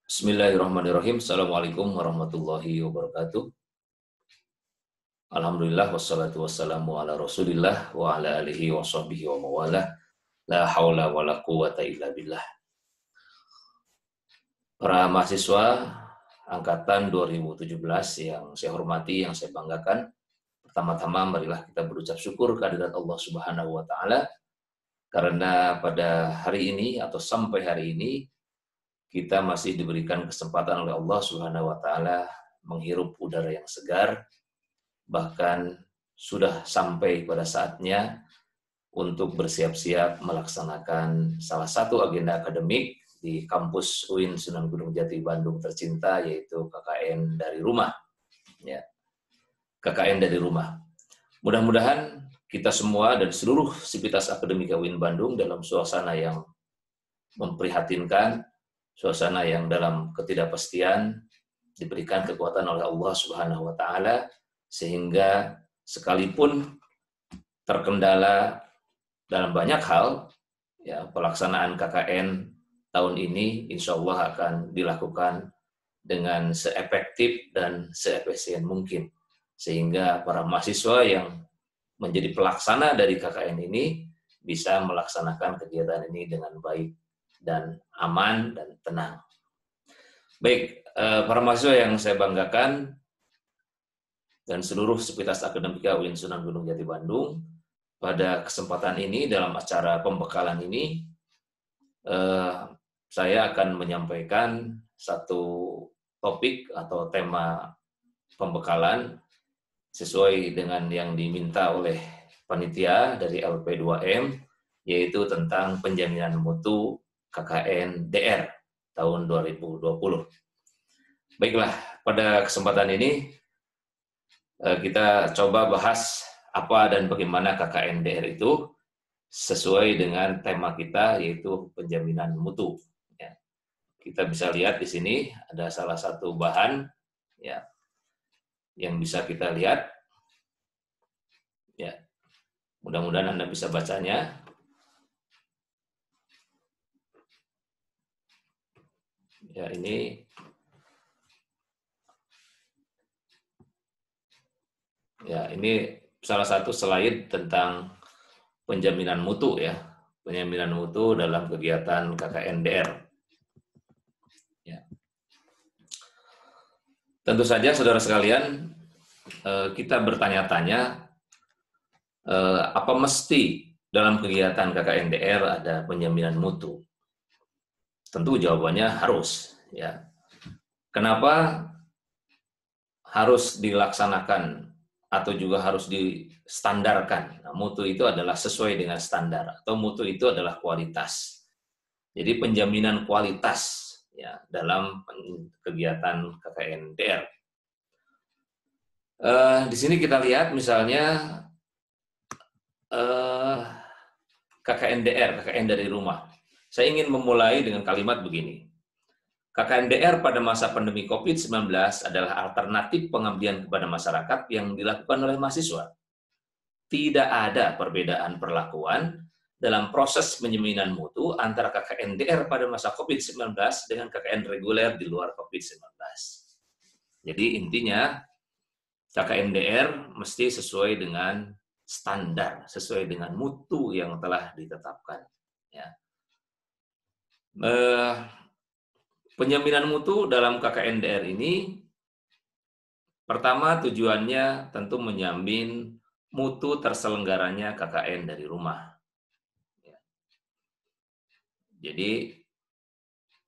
Bismillahirrahmanirrahim. Assalamualaikum warahmatullahi wabarakatuh. Alhamdulillah wassalatu wassalamu ala Rasulillah wa ala alihi wa sahbihi wa mawalah. La haula wa la quwata illa billah. Para mahasiswa angkatan 2017 yang saya hormati, yang saya banggakan, pertama-tama marilah kita berucap syukur kehadirat Allah Subhanahu wa taala karena pada hari ini atau sampai hari ini kita masih diberikan kesempatan oleh Allah Subhanahu wa taala menghirup udara yang segar, bahkan sudah sampai pada saatnya untuk bersiap-siap melaksanakan salah satu agenda akademik di kampus UIN Sunan Gunung Jati Bandung tercinta, yaitu KKN dari rumah. Ya, KKN dari rumah. Mudah-mudahan kita semua dan seluruh sivitas akademika UIN Bandung dalam suasana yang memprihatinkan, suasana yang dalam ketidakpastian, diberikan kekuatan oleh Allah Subhanahu wa taala sehingga sekalipun terkendala dalam banyak hal, ya, pelaksanaan KKN tahun ini insya Allah akan dilakukan dengan seefektif dan seefisien mungkin, sehingga para mahasiswa yang menjadi pelaksana dari KKN ini bisa melaksanakan kegiatan ini dengan baik dan aman dan tenang. Baik, para mahasiswa yang saya banggakan dan seluruh sivitas akademika UIN Sunan Gunung Jati Bandung, pada kesempatan ini dalam acara pembekalan ini saya akan menyampaikan satu topik atau tema pembekalan sesuai dengan yang diminta oleh panitia dari LP2M, yaitu tentang penjaminan mutu KKN DR tahun 2020. Baiklah, pada kesempatan ini kita coba bahas apa dan bagaimana KKN DR itu sesuai dengan tema kita, yaitu penjaminan mutu. Ya. Kita bisa lihat di sini ada salah satu bahan, ya, yang bisa kita lihat. Ya, mudah-mudahan Anda bisa bacanya. Ya, ini salah satu slide tentang penjaminan mutu, ya, penjaminan mutu dalam kegiatan KKN DR. Ya. Tentu saja saudara sekalian, kita bertanya-tanya apa mesti dalam kegiatan KKN DR ada penjaminan mutu? Tentu jawabannya harus, ya. Kenapa harus dilaksanakan atau juga harus distandarkan? Nah, mutu itu adalah sesuai dengan standar, atau mutu itu adalah kualitas. Jadi penjaminan kualitas, ya, dalam kegiatan KKN DR. Di sini kita lihat misalnya KKN DR, KKN dari rumah. Saya ingin memulai dengan kalimat begini. KKN DR pada masa pandemi COVID-19 adalah alternatif pengabdian kepada masyarakat yang dilakukan oleh mahasiswa. Tidak ada perbedaan perlakuan dalam proses penjaminan mutu antara KKN DR pada masa COVID-19 dengan KKN reguler di luar COVID-19. Jadi intinya KKN DR mesti sesuai dengan standar, sesuai dengan mutu yang telah ditetapkan. Ya. Penjaminan mutu dalam KKN DR ini, pertama tujuannya tentu menjamin mutu terselenggaranya KKN dari rumah. Ya. Jadi,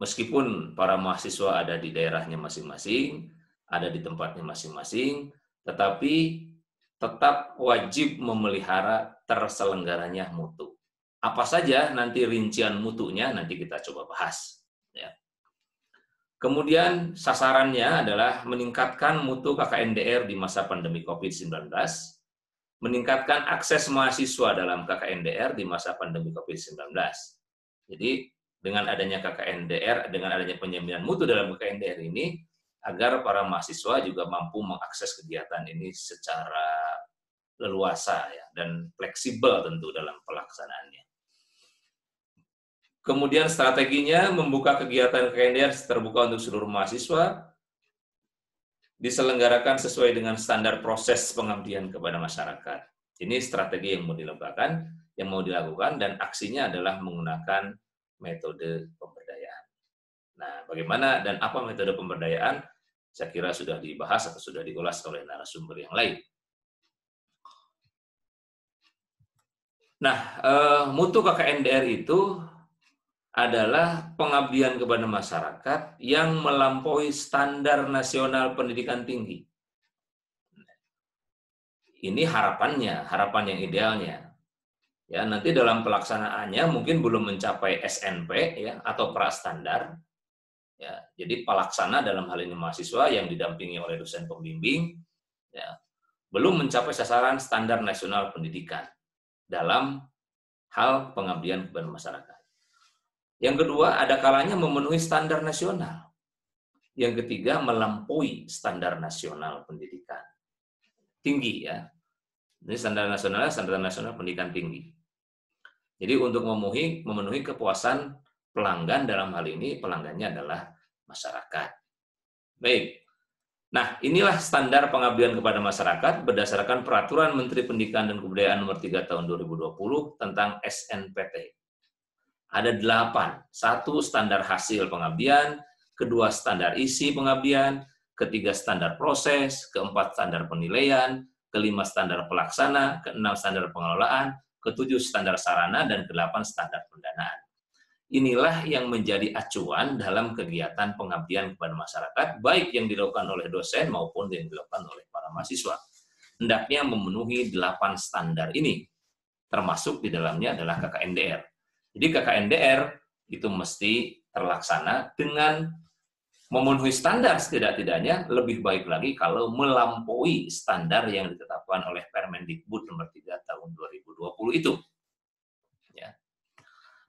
meskipun para mahasiswa ada di daerahnya masing-masing, ada di tempatnya masing-masing, tetapi tetap wajib memelihara terselenggaranya mutu. Apa saja nanti rincian mutunya nanti kita coba bahas. Ya. Kemudian sasarannya adalah meningkatkan mutu KKN DR di masa pandemi COVID-19, meningkatkan akses mahasiswa dalam KKN DR di masa pandemi COVID-19. Jadi dengan adanya KKN DR, dengan adanya penjaminan mutu dalam KKN DR ini, agar para mahasiswa juga mampu mengakses kegiatan ini secara leluasa, ya, dan fleksibel tentu dalam pelaksanaannya. Kemudian strateginya membuka kegiatan KKNDR terbuka untuk seluruh mahasiswa, diselenggarakan sesuai dengan standar proses pengabdian kepada masyarakat. Ini strategi yang mau dilakukan, dan aksinya adalah menggunakan metode pemberdayaan. Nah, bagaimana dan apa metode pemberdayaan? Saya kira sudah dibahas atau sudah diulas oleh narasumber yang lain. Nah, mutu KKNDR itu adalah pengabdian kepada masyarakat yang melampaui standar nasional pendidikan tinggi. Ini harapan yang idealnya. Ya, nanti dalam pelaksanaannya mungkin belum mencapai SNP ya atau prastandar. Ya, jadi pelaksana dalam hal ini mahasiswa yang didampingi oleh dosen pembimbing ya, belum mencapai sasaran standar nasional pendidikan dalam hal pengabdian kepada masyarakat. Yang kedua, ada kalanya memenuhi standar nasional. Yang ketiga, melampaui standar nasional pendidikan tinggi ya. Ini standar nasional pendidikan tinggi. Jadi untuk memenuhi kepuasan pelanggan, dalam hal ini pelanggannya adalah masyarakat. Baik. Nah, inilah standar pengabdian kepada masyarakat berdasarkan Peraturan Menteri Pendidikan dan Kebudayaan Nomor 3 Tahun 2020 tentang SNPT. Ada 8. 1. Standar hasil pengabdian, kedua standar isi pengabdian, ketiga standar proses, keempat standar penilaian, kelima standar pelaksana, keenam standar pengelolaan, ketujuh standar sarana, dan kedelapan standar pendanaan. Inilah yang menjadi acuan dalam kegiatan pengabdian kepada masyarakat, baik yang dilakukan oleh dosen maupun yang dilakukan oleh para mahasiswa. Hendaknya memenuhi 8 standar ini, termasuk di dalamnya adalah KKNDR. Jadi KKNDR itu mesti terlaksana dengan memenuhi standar setidak-tidaknya, lebih baik lagi kalau melampaui standar yang ditetapkan oleh Permendikbud nomor 3 tahun 2020 itu. Ya.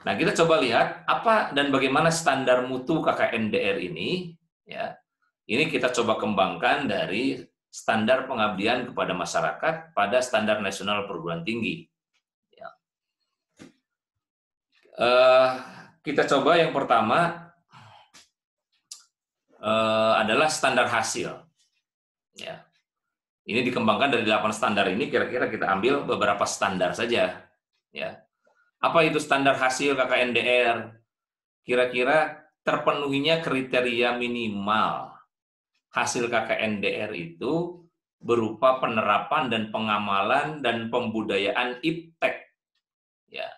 Nah, kita coba lihat apa dan bagaimana standar mutu KKNDR ini. Ya. Ini kita coba kembangkan dari standar pengabdian kepada masyarakat pada standar nasional perguruan tinggi. Kita coba yang pertama adalah standar hasil. Ya. Ini dikembangkan dari 8 standar ini, kira-kira kita ambil beberapa standar saja. Ya. Apa itu standar hasil KKNDR? Kira-kira terpenuhinya kriteria minimal hasil KKNDR itu berupa penerapan dan pengamalan dan pembudayaan iptek. Ya.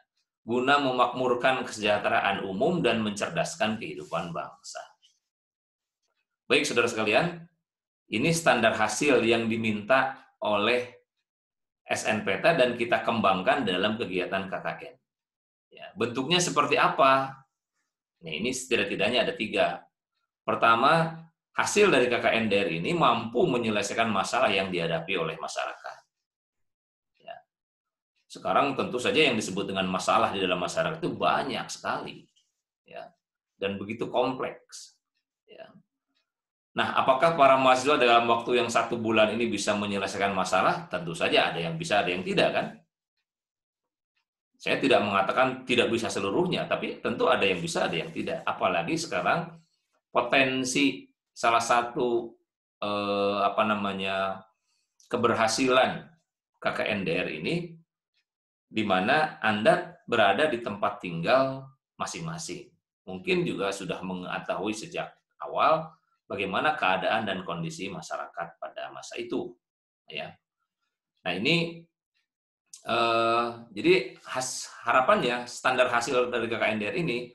Guna memakmurkan kesejahteraan umum dan mencerdaskan kehidupan bangsa. Baik, saudara sekalian, ini standar hasil yang diminta oleh SNPT dan kita kembangkan dalam kegiatan KKN. Ya, bentuknya seperti apa? Nah, ini setidak-tidaknya ada 3. Pertama, hasil dari KKNDR ini mampu menyelesaikan masalah yang dihadapi oleh masyarakat. Sekarang tentu saja yang disebut dengan masalah di dalam masyarakat itu banyak sekali, ya, dan begitu kompleks. Ya. Nah, apakah para mahasiswa dalam waktu yang 1 bulan ini bisa menyelesaikan masalah? Tentu saja ada yang bisa, ada yang tidak, kan? Saya tidak mengatakan tidak bisa seluruhnya, tapi tentu ada yang bisa, ada yang tidak. Apalagi sekarang potensi salah satu keberhasilan KKNDR ini di mana Anda berada di tempat tinggal masing-masing. Mungkin juga sudah mengetahui sejak awal bagaimana keadaan dan kondisi masyarakat pada masa itu. Ya. Nah, ini jadi harapannya standar hasil dari KKNDR ini,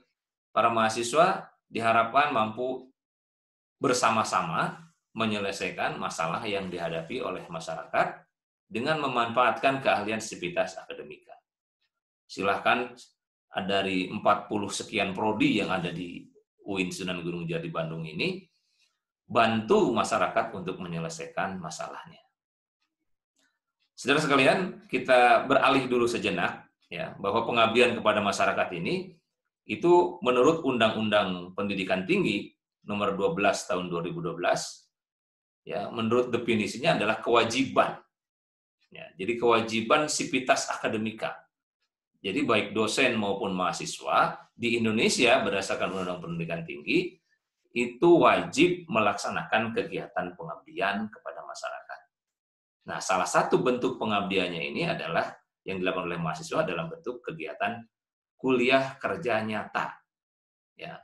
para mahasiswa diharapkan mampu bersama-sama menyelesaikan masalah yang dihadapi oleh masyarakat dengan memanfaatkan keahlian sivitas akademika. Silahkan dari 40 sekian prodi yang ada di UIN Sunan Gunung Jati Bandung ini, bantu masyarakat untuk menyelesaikan masalahnya. Saudara sekalian, kita beralih dulu sejenak, ya, bahwa pengabdian kepada masyarakat ini, itu menurut Undang-Undang Pendidikan Tinggi nomor 12 tahun 2012, ya, menurut definisinya adalah kewajiban. Ya, jadi kewajiban sivitas akademika Jadi baik dosen maupun mahasiswa di Indonesia berdasarkan Undang-Undang Pendidikan Tinggi itu wajib melaksanakan kegiatan pengabdian kepada masyarakat. Nah, salah satu bentuk pengabdiannya ini adalah yang dilakukan oleh mahasiswa dalam bentuk kegiatan kuliah kerja nyata. Ya.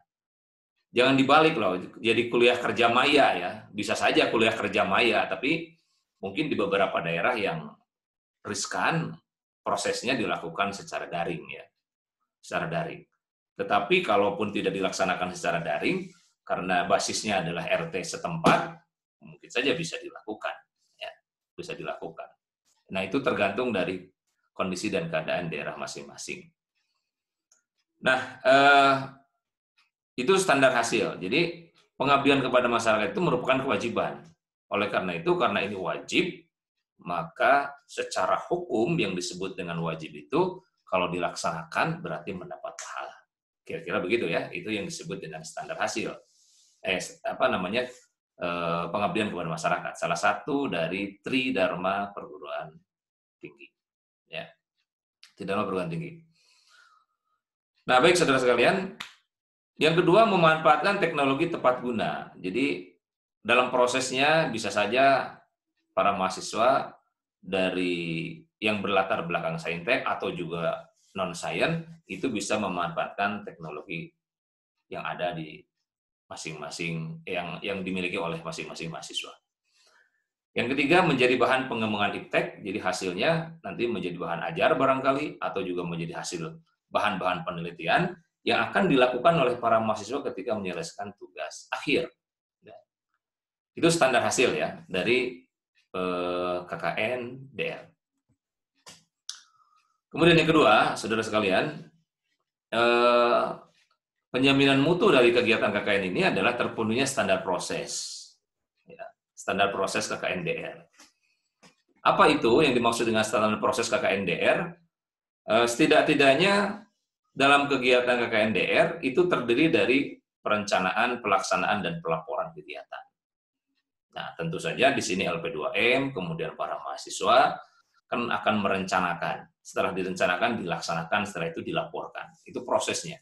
Jangan dibalik loh, jadi kuliah kerja maya ya. Bisa saja kuliah kerja maya, tapi mungkin di beberapa daerah yang riskan prosesnya dilakukan secara daring ya, secara daring. Tetapi kalaupun tidak dilaksanakan secara daring karena basisnya adalah RT setempat, mungkin saja bisa dilakukan ya, bisa dilakukan. Nah, itu tergantung dari kondisi dan keadaan daerah masing-masing. Nah, itu standar hasil. Jadi pengabdian kepada masyarakat itu merupakan kewajiban. Oleh karena itu, karena ini wajib, maka secara hukum yang disebut dengan wajib itu kalau dilaksanakan berarti mendapat pahala. Kira-kira begitu ya, itu yang disebut dengan standar hasil. Pengabdian kepada masyarakat. Salah satu dari Tridharma Perguruan Tinggi. Ya, Tridharma Perguruan Tinggi. Nah, baik saudara sekalian, yang kedua memanfaatkan teknologi tepat guna. Jadi dalam prosesnya bisa saja para mahasiswa dari yang berlatar belakang saintek atau juga non-sains itu bisa memanfaatkan teknologi yang ada di masing-masing yang dimiliki oleh masing-masing mahasiswa. Yang ketiga menjadi bahan pengembangan iptek, jadi hasilnya nanti menjadi bahan ajar barangkali atau juga menjadi hasil bahan-bahan penelitian yang akan dilakukan oleh para mahasiswa ketika menyelesaikan tugas akhir. Itu standar hasil ya dari KKN DR. Kemudian yang kedua, saudara sekalian, penjaminan mutu dari kegiatan KKN ini adalah terpenuhinya standar proses. Ya, standar proses KKN DR. Apa itu yang dimaksud dengan standar proses KKN DR? Setidak-tidaknya dalam kegiatan KKN DR itu terdiri dari perencanaan, pelaksanaan, dan pelaporan kegiatan. Nah, tentu saja di sini LP2M, kemudian para mahasiswa kan akan merencanakan. Setelah direncanakan, dilaksanakan, setelah itu dilaporkan. Itu prosesnya.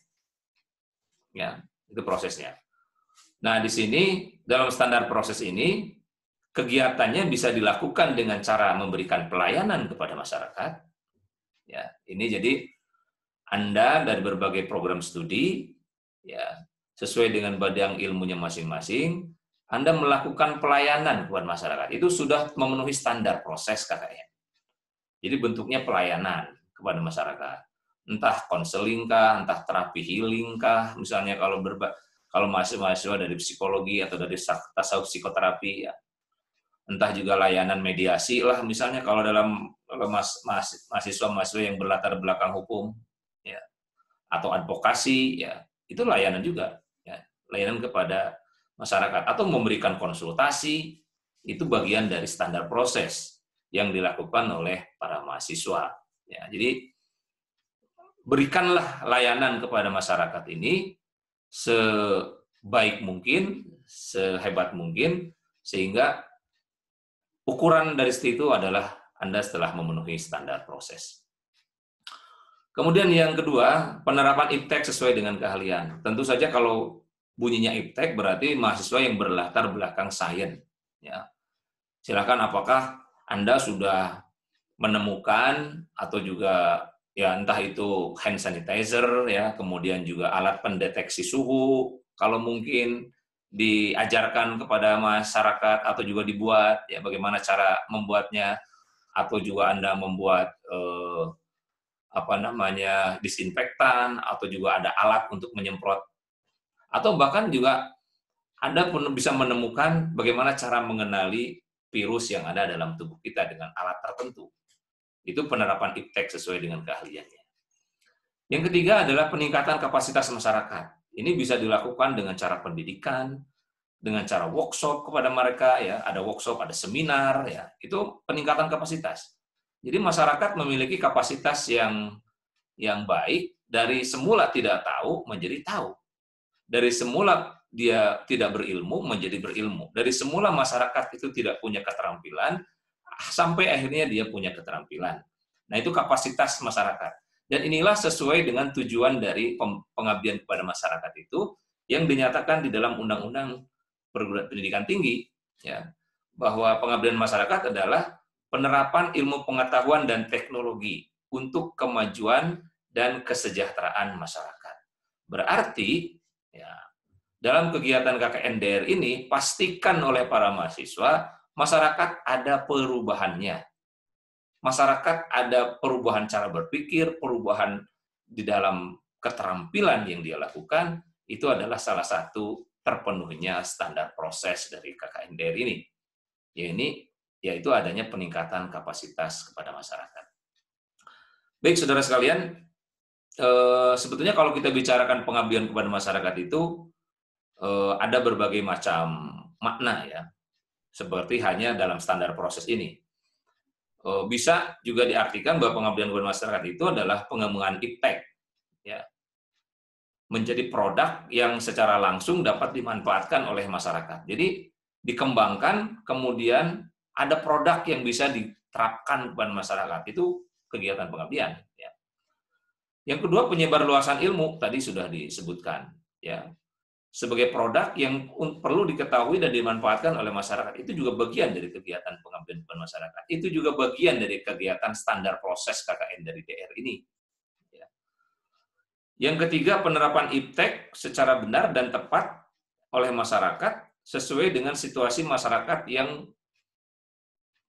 Ya, itu prosesnya. Nah, di sini dalam standar proses ini kegiatannya bisa dilakukan dengan cara memberikan pelayanan kepada masyarakat. Ya, ini jadi Anda dari berbagai program studi ya, sesuai dengan bidang ilmunya masing-masing, Anda melakukan pelayanan kepada masyarakat. Itu sudah memenuhi standar proses KKN. Jadi bentuknya pelayanan kepada masyarakat. Entah konseling kah, entah terapi healing kah, misalnya kalau mahasiswa dari psikologi atau dari tasawuf psikoterapi ya. Entah juga layanan mediasi lah misalnya kalau dalam mahasiswa yang berlatar belakang hukum ya, atau advokasi ya, itu layanan juga ya, layanan kepada masyarakat atau memberikan konsultasi, itu bagian dari standar proses yang dilakukan oleh para mahasiswa. Ya, jadi berikanlah layanan kepada masyarakat ini sebaik mungkin, sehebat mungkin, sehingga ukuran dari situ adalah Anda setelah memenuhi standar proses. Kemudian yang kedua, penerapan iptek sesuai dengan keahlian. Tentu saja kalau bunyinya iptek berarti mahasiswa yang berlatar belakang sains. Ya. Silakan apakah Anda sudah menemukan atau juga ya entah itu hand sanitizer ya, kemudian juga alat pendeteksi suhu, kalau mungkin diajarkan kepada masyarakat atau juga dibuat ya bagaimana cara membuatnya, atau juga Anda membuat disinfektan atau juga ada alat untuk menyemprot, atau bahkan juga Anda pun bisa menemukan bagaimana cara mengenali virus yang ada dalam tubuh kita dengan alat tertentu. Itu penerapan iptek sesuai dengan keahliannya. Yang ketiga adalah peningkatan kapasitas masyarakat. Ini bisa dilakukan dengan cara pendidikan, dengan cara workshop kepada mereka ya, ada workshop, ada seminar ya. Itu peningkatan kapasitas. Jadi masyarakat memiliki kapasitas yang baik, dari semula tidak tahu menjadi tahu. Dari semula dia tidak berilmu menjadi berilmu. Dari semula masyarakat itu tidak punya keterampilan sampai akhirnya dia punya keterampilan. Nah, itu kapasitas masyarakat. Dan inilah sesuai dengan tujuan dari pengabdian kepada masyarakat itu yang dinyatakan di dalam Undang-Undang Perguruan Pendidikan Tinggi, ya, bahwa pengabdian masyarakat adalah penerapan ilmu pengetahuan dan teknologi untuk kemajuan dan kesejahteraan masyarakat. Berarti, ya, dalam kegiatan KKNDR ini pastikan oleh para mahasiswa masyarakat ada perubahannya. Masyarakat ada perubahan cara berpikir, perubahan di dalam keterampilan yang dia lakukan, itu adalah salah satu terpenuhnya standar proses dari KKNDR ini. Yaitu adanya peningkatan kapasitas kepada masyarakat. Baik, saudara sekalian, sebetulnya kalau kita bicarakan pengabdian kepada masyarakat itu, ada berbagai macam makna, ya, seperti hanya dalam standar proses ini. Bisa juga diartikan bahwa pengabdian kepada masyarakat itu adalah pengembangan iptek, ya, menjadi produk yang secara langsung dapat dimanfaatkan oleh masyarakat. Jadi dikembangkan, kemudian ada produk yang bisa diterapkan kepada masyarakat, itu kegiatan pengabdian. Ya. Yang kedua, penyebar luasan ilmu tadi sudah disebutkan, ya, sebagai produk yang perlu diketahui dan dimanfaatkan oleh masyarakat. Itu juga bagian dari kegiatan pengabdian kepada masyarakat. Itu juga bagian dari kegiatan standar proses KKN dari DR ini. Ya. Yang ketiga, penerapan iptek secara benar dan tepat oleh masyarakat sesuai dengan situasi masyarakat yang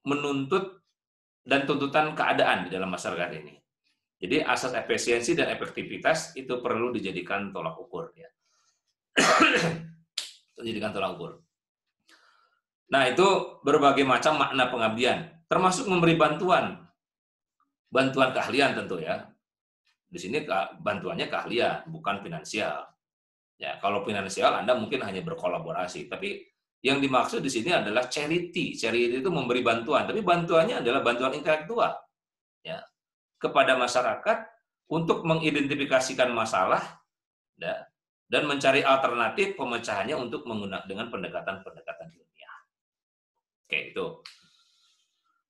menuntut dan tuntutan keadaan di dalam masyarakat ini. Jadi asas efisiensi dan efektivitas itu perlu dijadikan tolak ukur, ya. Dijadikan tolak ukur. Nah, itu berbagai macam makna pengabdian, termasuk memberi bantuan keahlian tentu, ya. Di sini bantuannya keahlian, bukan finansial. Ya, kalau finansial Anda mungkin hanya berkolaborasi, tapi yang dimaksud di sini adalah charity. Charity itu memberi bantuan, tapi bantuannya adalah bantuan intelektual, ya, kepada masyarakat untuk mengidentifikasikan masalah, ya, dan mencari alternatif pemecahannya untuk menggunakan dengan pendekatan-pendekatan ilmiah. Oke, itu.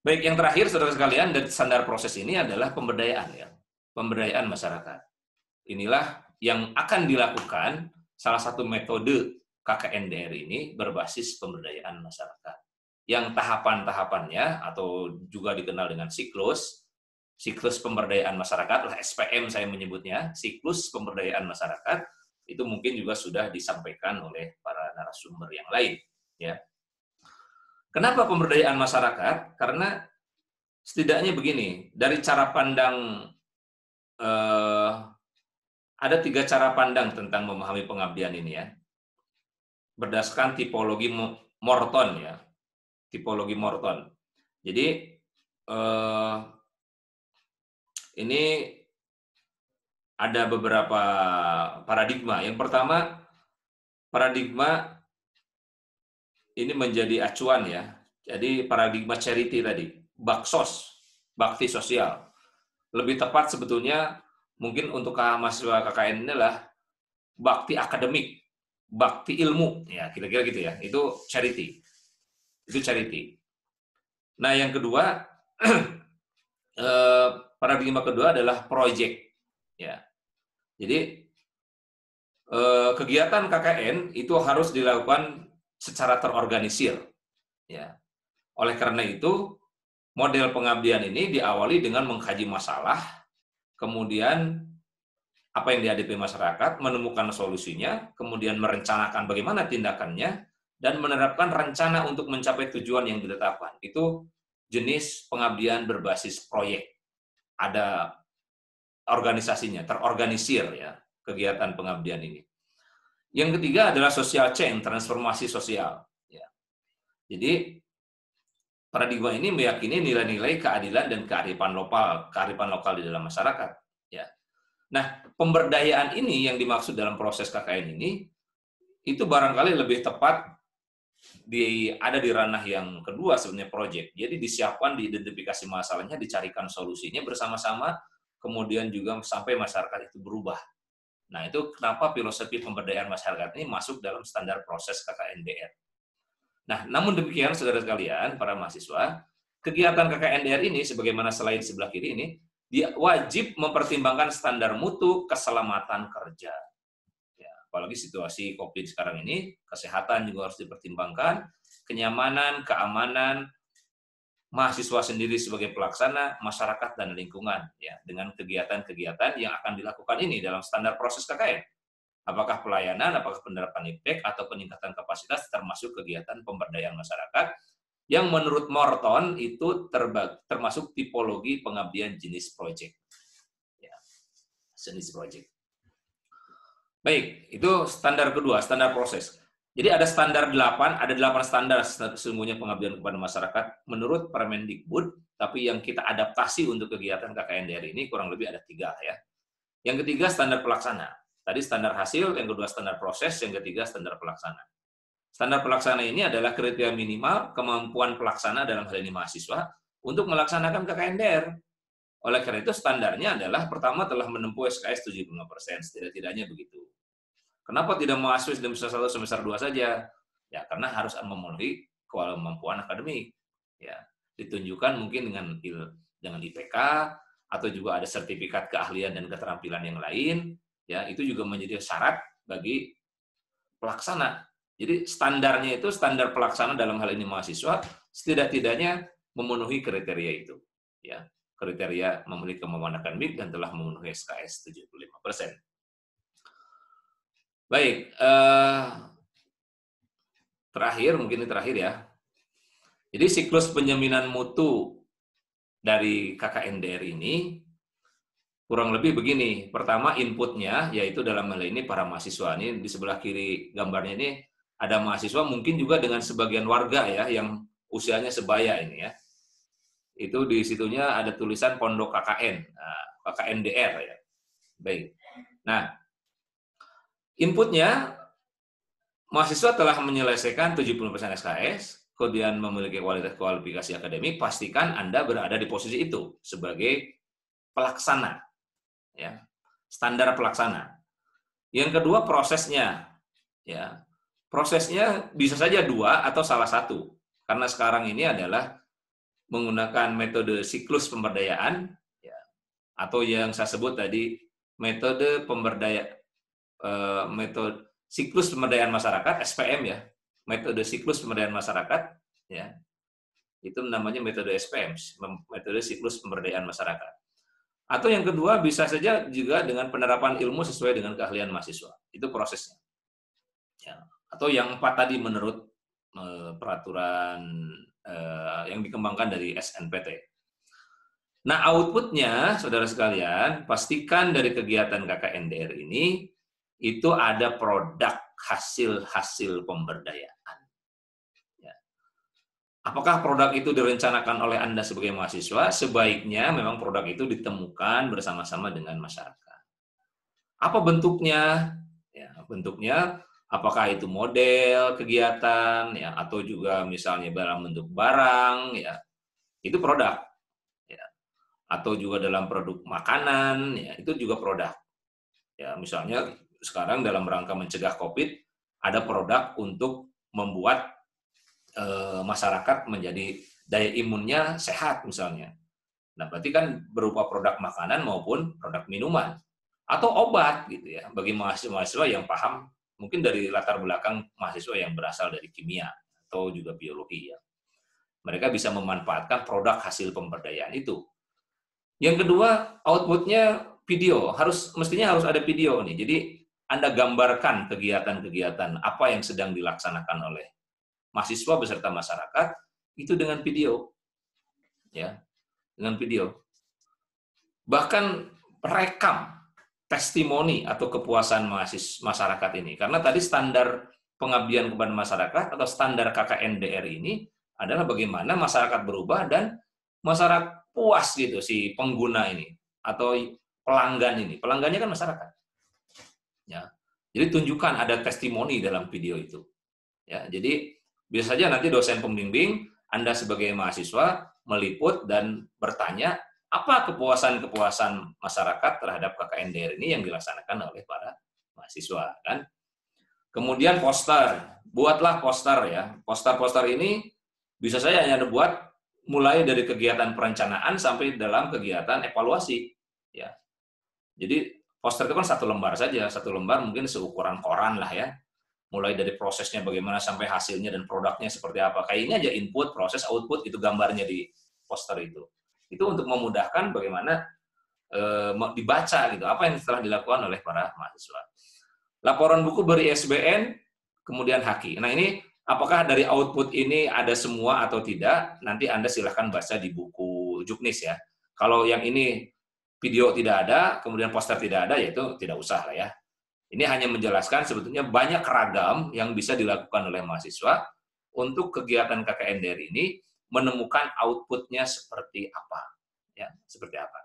Baik, yang terakhir, saudara sekalian, dari standar proses ini adalah pemberdayaan, ya. Pemberdayaan masyarakat. Inilah yang akan dilakukan salah satu metode KKNDR ini berbasis pemberdayaan masyarakat. Yang tahapan-tahapannya, atau juga dikenal dengan siklus pemberdayaan masyarakat, lah SPM saya menyebutnya, siklus pemberdayaan masyarakat, itu mungkin juga sudah disampaikan oleh para narasumber yang lain, ya. Kenapa pemberdayaan masyarakat? Karena setidaknya begini, dari cara pandang, ada 3 cara pandang tentang memahami pengabdian ini, ya, berdasarkan tipologi Morton, ya, tipologi Morton. Jadi ini ada beberapa paradigma. Yang pertama, paradigma ini menjadi acuan, ya. Jadi paradigma charity tadi, baksos, bakti sosial. Lebih tepat sebetulnya mungkin untuk mahasiswa KKN ini adalah bakti akademik, bakti ilmu, ya, kira-kira gitu, ya. Itu charity. Itu charity. Nah, yang kedua, paradigma kedua adalah project, ya. Jadi kegiatan KKN itu harus dilakukan secara terorganisir, ya. Oleh karena itu, model pengabdian ini diawali dengan mengkaji masalah, kemudian apa yang dihadapi masyarakat, menemukan solusinya, kemudian merencanakan bagaimana tindakannya, dan menerapkan rencana untuk mencapai tujuan yang ditetapkan. Itu jenis pengabdian berbasis proyek. Ada organisasinya, terorganisir, ya, kegiatan pengabdian ini. Yang ketiga adalah social change, transformasi sosial. Ya. Jadi paradigma ini meyakini nilai-nilai keadilan dan kearifan lokal di dalam masyarakat. Ya. Nah, pemberdayaan ini yang dimaksud dalam proses KKN ini itu barangkali lebih tepat ada di ranah yang kedua sebenarnya, proyek. Jadi disiapkan, diidentifikasi masalahnya, dicarikan solusinya bersama-sama, kemudian juga sampai masyarakat itu berubah. Nah, itu kenapa filosofi pemberdayaan masyarakat ini masuk dalam standar proses KKNDR. Nah, namun demikian, saudara sekalian, para mahasiswa, kegiatan KKNDR ini, sebagaimana slide sebelah kiri ini, dia wajib mempertimbangkan standar mutu keselamatan kerja. Ya, apalagi situasi COVID sekarang ini, kesehatan juga harus dipertimbangkan, kenyamanan, keamanan, mahasiswa sendiri sebagai pelaksana, masyarakat dan lingkungan, ya, dengan kegiatan-kegiatan yang akan dilakukan ini dalam standar proses KKN. Apakah pelayanan, apakah penerapan IPTEK, atau peningkatan kapasitas, termasuk kegiatan pemberdayaan masyarakat, yang menurut Morton itu termasuk tipologi pengabdian jenis proyek. Ya, jenis proyek. Baik, itu standar kedua, standar proses. Jadi ada standar 8, ada 8 standar sesungguhnya pengabdian kepada masyarakat menurut Permendikbud, tapi yang kita adaptasi untuk kegiatan KKNDR ini kurang lebih ada 3 ya. Yang ketiga standar pelaksana. Tadi standar hasil, yang kedua standar proses, yang ketiga standar pelaksana. Standar pelaksana ini adalah kriteria minimal kemampuan pelaksana dalam hal ini mahasiswa untuk melaksanakan KKNDR. Oleh karena itu standarnya adalah pertama telah menempuh SKS 75%, setidak-tidaknya begitu. Kenapa tidak mahasiswa semester 1 semester 2 saja? Ya, karena harus memenuhi kemampuan akademik. Ya, ditunjukkan mungkin dengan IPK atau juga ada sertifikat keahlian dan keterampilan yang lain, ya, itu juga menjadi syarat bagi pelaksana. Jadi standarnya itu standar pelaksana dalam hal ini mahasiswa setidak-tidaknya memenuhi kriteria itu. Ya, kriteria memiliki kemampuan akademik dan telah memenuhi SKS 75%. Baik, mungkin ini terakhir ya. Jadi siklus penjaminan mutu dari KKNDR ini kurang lebih begini. Pertama inputnya, yaitu dalam hal ini para mahasiswa. Ini di sebelah kiri gambarnya ini ada mahasiswa, mungkin juga dengan sebagian warga ya, yang usianya sebaya ini ya. Itu di situnya ada tulisan Pondok KKN, KKNDR ya. Baik. Nah, inputnya, mahasiswa telah menyelesaikan 70% SKS, kemudian memiliki kualifikasi akademik, pastikan Anda berada di posisi itu sebagai pelaksana. Ya, standar pelaksana. Yang kedua prosesnya. Ya, prosesnya bisa saja 2 atau salah satu. Karena sekarang ini adalah menggunakan metode siklus pemberdayaan, ya, atau yang saya sebut tadi metode siklus pemberdayaan masyarakat (SPM) ya, metode siklus pemberdayaan masyarakat ya, itu namanya metode SPM, metode siklus pemberdayaan masyarakat. Atau yang kedua bisa saja juga dengan penerapan ilmu sesuai dengan keahlian mahasiswa, itu prosesnya. Ya. Atau yang 4 tadi menurut peraturan yang dikembangkan dari SNPT. Nah, outputnya, saudara sekalian, pastikan dari kegiatan KKNDR ini itu ada produk hasil pemberdayaan. Ya. Apakah produk itu direncanakan oleh Anda sebagai mahasiswa? Sebaiknya memang produk itu ditemukan bersama-sama dengan masyarakat. Apa bentuknya? Ya, bentuknya apakah itu model kegiatan, ya, atau juga misalnya dalam bentuk barang, ya, itu produk. Atau juga dalam produk makanan, ya, itu juga produk. Ya, misalnya sekarang dalam rangka mencegah COVID, ada produk untuk membuat masyarakat menjadi daya imunnya sehat misalnya. Nah, berarti kan berupa produk makanan maupun produk minuman atau obat gitu ya, bagi mahasiswa yang paham mungkin dari latar belakang mahasiswa yang berasal dari kimia atau juga biologi ya. Mereka bisa memanfaatkan produk hasil pemberdayaan itu. Yang kedua, outputnya video. Mestinya harus ada video nih. Jadi Anda gambarkan kegiatan-kegiatan apa yang sedang dilaksanakan oleh mahasiswa beserta masyarakat itu dengan video. Ya, dengan video. Bahkan rekam testimoni atau kepuasan masyarakat ini. Karena tadi standar pengabdian kepada masyarakat atau standar KKNDR ini adalah bagaimana masyarakat berubah dan masyarakat puas gitu si pengguna ini atau pelanggan ini. Pelanggannya kan masyarakat. Ya. Jadi tunjukkan ada testimoni dalam video itu. Ya, jadi bisa saja nanti dosen pembimbing Anda sebagai mahasiswa meliput dan bertanya apa kepuasan masyarakat terhadap KKNDR ini yang dilaksanakan oleh para mahasiswa kan. Kemudian poster, buatlah poster ya. Poster-poster ini bisa saja hanya dibuat mulai dari kegiatan perencanaan sampai dalam kegiatan evaluasi. Ya, jadi poster itu kan satu lembar saja, satu lembar mungkin seukuran koran lah ya. Mulai dari prosesnya bagaimana sampai hasilnya dan produknya seperti apa. Kayak ini aja input, proses, output itu gambarnya di poster itu. Itu untuk memudahkan bagaimana dibaca gitu apa yang telah dilakukan oleh para mahasiswa. Laporan buku beri ISBN, kemudian haki. Nah ini apakah dari output ini ada semua atau tidak? Nanti Anda silahkan baca di buku Juknis ya. Kalau yang ini video tidak ada, kemudian poster tidak ada, yaitu tidak usah lah ya. Ini hanya menjelaskan sebetulnya banyak ragam yang bisa dilakukan oleh mahasiswa untuk kegiatan KKNDR ini menemukan outputnya seperti apa. Ya, seperti apa.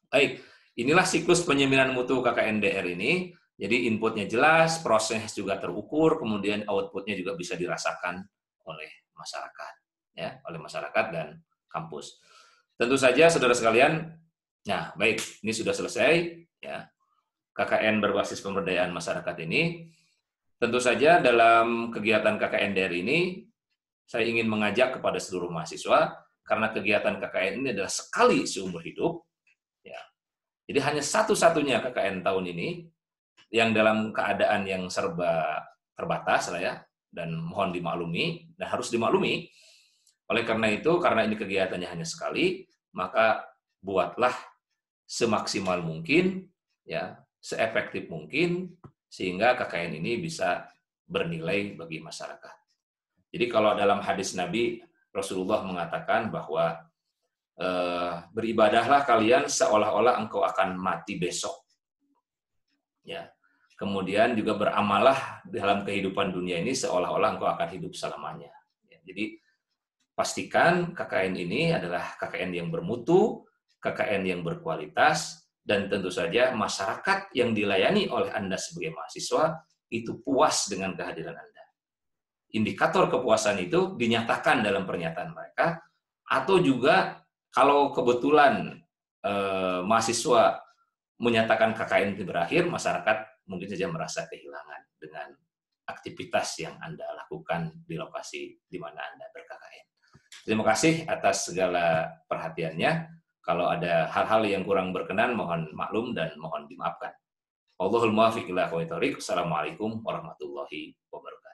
Baik, inilah siklus penyeminan mutu KKNDR ini. Jadi inputnya jelas, proses juga terukur, kemudian outputnya juga bisa dirasakan oleh masyarakat, ya, oleh masyarakat dan kampus. Tentu saja, saudara sekalian, nah baik, ini sudah selesai, ya. KKN berbasis pemberdayaan masyarakat ini. Tentu saja dalam kegiatan KKNDR ini, saya ingin mengajak kepada seluruh mahasiswa, karena kegiatan KKN ini adalah sekali seumur hidup, ya. Jadi hanya satu-satunya KKN tahun ini, yang dalam keadaan yang serba terbatas lah ya, dan mohon dimaklumi, dan harus dimaklumi. Oleh karena itu, karena ini kegiatannya hanya sekali, maka buatlah semaksimal mungkin, ya, seefektif mungkin, sehingga KKN ini bisa bernilai bagi masyarakat. Jadi kalau dalam hadis Nabi, Rasulullah mengatakan bahwa beribadahlah kalian seolah-olah engkau akan mati besok. Ya. Kemudian juga beramallah dalam kehidupan dunia ini seolah-olah engkau akan hidup selamanya. Ya. Jadi pastikan KKN ini adalah KKN yang bermutu, KKN yang berkualitas, dan tentu saja masyarakat yang dilayani oleh Anda sebagai mahasiswa itu puas dengan kehadiran Anda. Indikator kepuasan itu dinyatakan dalam pernyataan mereka, atau juga kalau kebetulan mahasiswa menyatakan KKN itu berakhir, masyarakat mungkin saja merasa kehilangan dengan aktivitas yang Anda lakukan di lokasi di mana Anda ber-KKN. Terima kasih atas segala perhatiannya. Kalau ada hal-hal yang kurang berkenan, mohon maklum dan mohon dimaafkan. Wallahul muwaffiq ila aqwamit thoriq. Assalamualaikum warahmatullahi wabarakatuh.